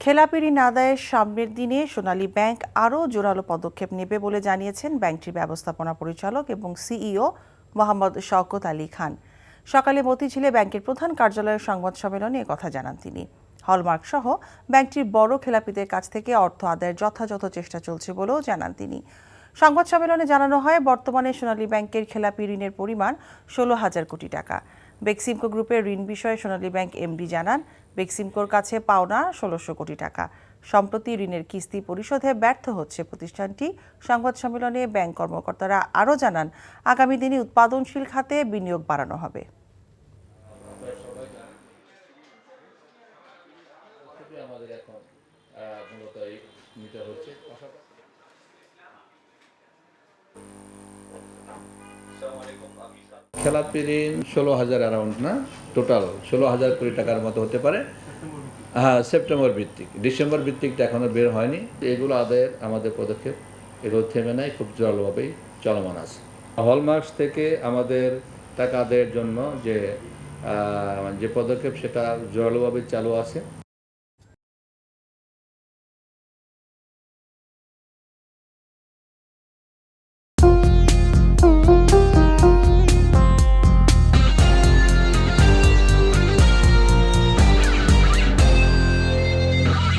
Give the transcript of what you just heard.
খেলাপি ঋণ আদায়ের সামনের দিনে সোনালী ব্যাংক আরও জোরালো পদক্ষেপ নেবে বলে জানিয়েছেন ব্যাংকটির ব্যবস্থাপনা পরিচালক এবং সিইও মোহাম্মদ শওকত আলী খান। সকালে মতিঝিলে ব্যাংকের প্রধান কার্যালয়ের সংবাদ সম্মেলনে একথা জানান তিনি। হলমার্ক সহ ব্যাংকটির বড় খেলাপিদের কাছ থেকে অর্থ আদায়ের যথাযথ চেষ্টা চলছে বলেও জানান তিনি। সংবাদ সম্মেলনে জানানো হয়, বর্তমানে সোনালী ব্যাংকের খেলাপি ঋণের পরিমাণ 16,000 কোটি টাকা। বেক্সিমকো গ্রুপের ঋণ বিষয়ে সোনালী ব্যাংক এমডি জানান, বেক্সিমকোর কাছে পাওনা 1600 কোটি টাকা। সম্প্রতি ঋণের কিস্তি পরিশোধে ব্যর্থ হচ্ছে প্রতিষ্ঠানটি। সংবাদ সম্মেলনে ব্যাংক কর্মকর্তারা আরও জানান, আগামী দিনে উৎপাদনশীল খাতে বিনিয়োগ বাড়ানো হবে। খেলাপি ঋণ 16,000 অ্যারাউন্ড না, টোটাল 16,000 কোটি টাকার মতো হতে পারে। হ্যাঁ, সেপ্টেম্বর ভিত্তিক, ডিসেম্বর ভিত্তিকটা এখনও বের হয়নি। এগুলো আদায়ের আমাদের পদক্ষেপ, এগুলো থেমে নাই, খুব জোরালোভাবেই চলমান আছে। হলমার্কস থেকে আমাদের টাকা আদায়ের জন্য যে পদক্ষেপ, সেটা জোরালোভাবে চালু আছে।